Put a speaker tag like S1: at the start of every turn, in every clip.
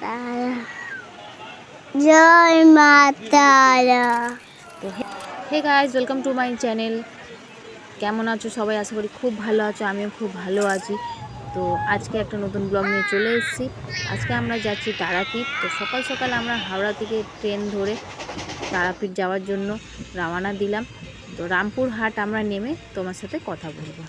S1: তারা, জয় মা তারা।
S2: তো hey guys, welcome to my channel. কেমন আছো সবাই? আশা করি খুব ভালো আছো, আমিও খুব ভালো আছি। তো আজকে একটা নতুন ব্লগ নিয়ে চলে এসেছি। আজকে আমরা যাচ্ছি তারাপীঠ। তো সকাল সকাল আমরা হাওড়া থেকে ট্রেন ধরে তারাপীঠ যাওয়ার জন্য রওনা দিলাম। তো রামপুরহাট আমরা নেমে তোমার সাথে কথা বলবো।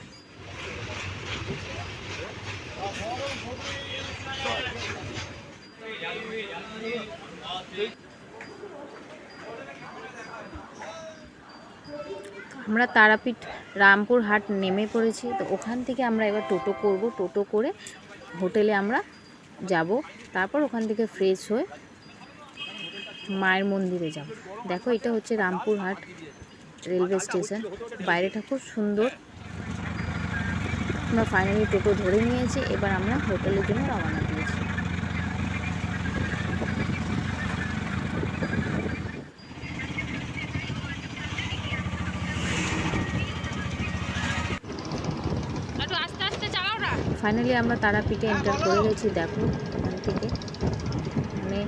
S2: আমরা তারাপীঠ রামপুরহাট নেমে পড়েছি। তো ওখান থেকে আমরা এবার টোটো করব। টোটো করে হোটেলে আমরা যাব। তারপর ওখান থেকে ফ্রেশ হয়ে মায়ের মন্দিরে যাব। দেখো, এটা হচ্ছে রামপুরহাট রেলওয়ে স্টেশন। বাইরেটা খুব সুন্দর। আমরা ফাইনালি টোটো ধরে নিয়েছি। এবার আমরা হোটেলের জন্য রওনা দিয়েছি। ফাইনালি আমরা তারাপীঠে এন্টার করে গেছি। দেখো, ওখান থেকে মানে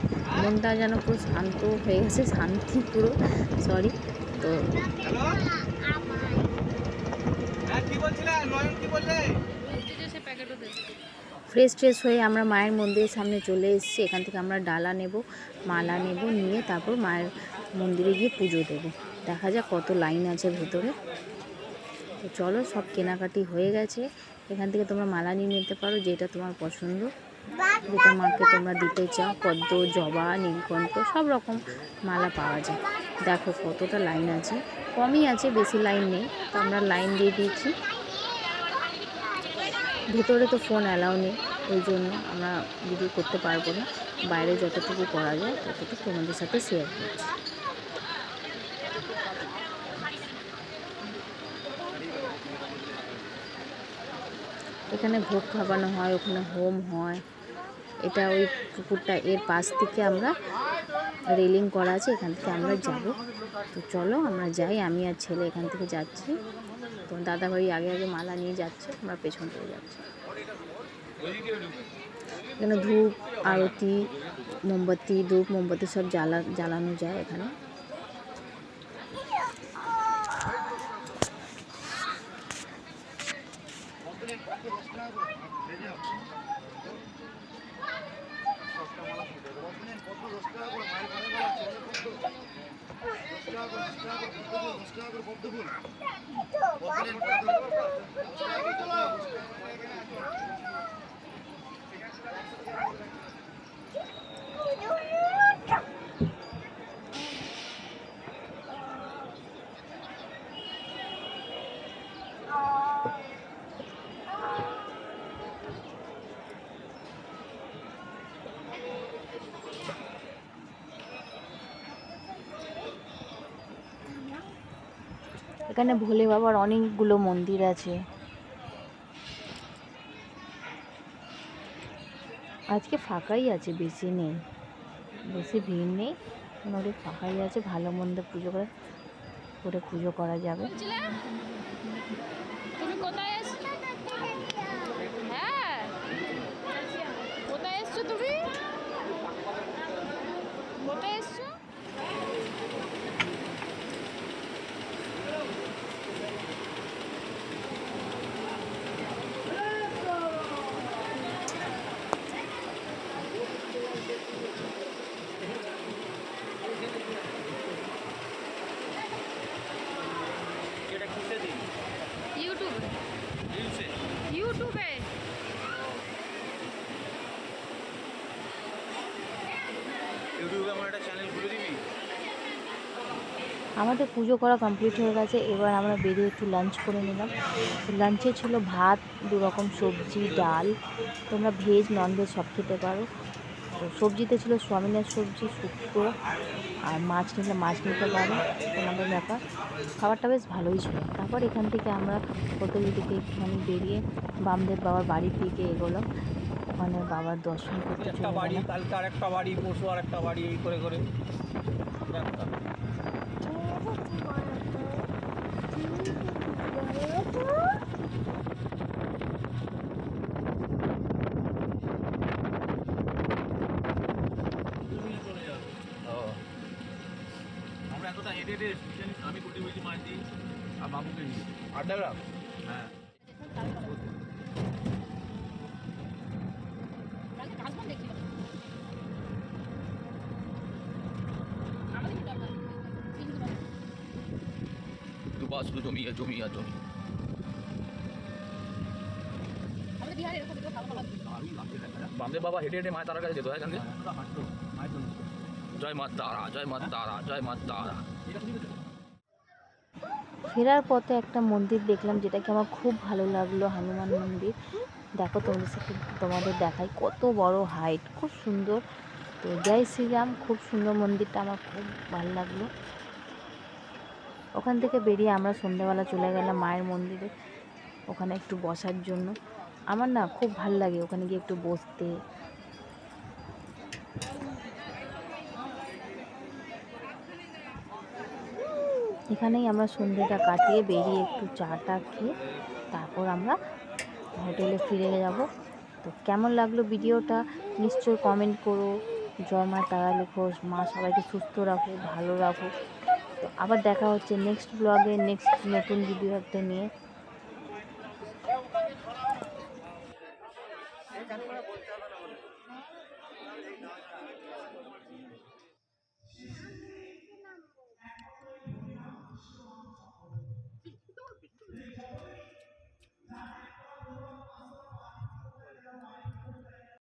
S2: মনটা যেন পুরো শান্ত হয়ে গেছে, শান্তি পুরো, সরি। তো ফ্রেশ ট্রেশ হয়ে আমরা মায়ের মন্দিরের সামনে চলে এসেছি। এখান থেকে আমরা ডালা নেব, মালা নেব, নিয়ে তারপর মায়ের মন্দিরে গিয়ে পুজো দেবো। দেখা যাক কত লাইন আছে ভেতরে। তো চলো, সব কেনাকাটি হয়ে গেছে। এখান থেকে তোমরা মালা নিয়ে নিতে পারো, যেটা তোমার পছন্দ, যেটা মাকে তোমরা দিতে চাও। পদ্ম, জবা, নীলকণ্ঠ সব রকম মালা পাওয়া যায়। দেখো কতটা লাইন আছে, কমই আছে, বেশি লাইন নেই। তো আমরা লাইন দিয়ে দিয়েছি। ভেতরে তো ফোন অ্যালাউ নেই, ওই জন্য আমরা ভিডিও করতে পারবো না। বাইরে যতটুকু করা যায় ততটুকু তোমাদের সাথে শেয়ার করছি। এখানে ভোগ খাওয়ানো হয়, ওখানে হোম হয়। এটা ওই পুকুরটা, এর পাশ থেকে আমরা রেলিং করা আছে, এখান থেকে আমরা যাব। তো চলো আমরা যাই। আমি আর ছেলে এখান থেকে যাচ্ছি। তো দাদাভাই আগে আগে মালা নিয়ে যাচ্ছে, আমরা পেছন থেকে যাচ্ছি। এখানে ধূপ, আরতি, মোমবাতি, ধূপ মোমবাতি সব জ্বালানো যায় এখানে। এখানে ভোলে বাবার অনেকগুলো মন্দির আছে। আজকে ফাঁকাই আছে, বেশি নেই, বেশি ভিড় নেই, মোটামুটি ফাঁকাই আছে। ভালো মন্দ পুজো করে পুজো করা যাবে। ইউটিউবে আমার একটা চ্যানেল খুলে দিবি। আমাদের পুজো করা কমপ্লিট হয়ে গেছে। এবার আমরা বেরিয়ে একটু লাঞ্চ করে নিলাম। লাঞ্চে ছিল ভাত, 2 রকম সবজি, ডাল। তোমরা ভেজ ননভেজ সব খেতে পারো। তো সবজিতে ছিল সোয়াবিনের সবজি, শুক্তো, আর মাছ নিলে মাছ নিতে পারো, তোমাদের ব্যাপার। খাবারটা বেশ ভালোই ছিল। তারপর এখান থেকে আমরা হোটেল থেকে একটুখানি বেরিয়ে বামদেব বাবার বাড়ির দিকে এগোলাম। ওখানে বাবার দর্শন করতে চলে গেলাম।
S3: কালকে আরেকটা বাড়ি, পরশু আরেকটা বাড়ি, এই করে করে
S4: রাস্তা হেঁটে হেঁটে এসেছি, আমি কোটি বলছি মাঝি আর বাবুকে নিয়ে
S3: 8 গ্রাম।
S4: হ্যাঁ দুবার শুধু জমি আর জমি আর জমি। বামদেব বাবা হেঁটে হেঁটে মায়ের তারার কাছে যেত এখান থেকে। জয় মা তারা, জয় মা তারা, জয় মা তারা।
S2: ফেরার পথে একটা মন্দির দেখলাম যেটাকে আমার খুব ভালো লাগলো, হনুমান মন্দির। দেখো তোমাদের দেখাই, কত বড় হাইট, খুব সুন্দর। তো জয় শ্রীরাম, খুব সুন্দর মন্দিরটা, আমার খুব ভালো লাগলো। ওখান থেকে বেরিয়ে আমরা সন্ধ্যাবেলা চলে গেলাম মায়ের মন্দিরে, ওখানে একটু বসার জন্য। আমার না খুব ভালো লাগে ওখানে গিয়ে একটু বসতে। এখানেই আমরা সন্ধ্যেটা কাটিয়ে বেরিয়ে একটু চাটা খেয়ে তারপর আমরা হোটেলে ফিরে যাব। তো কেমন লাগলো ভিডিওটা নিশ্চয়ই কমেন্ট করো। জয় মা তারা লেখো, মা সবাইকে সুস্থ রাখো, ভালো রাখো। তো আবার দেখা হচ্ছে নেক্সট ব্লগে, নেক্সট নতুন ভিডিও একটা নিয়ে।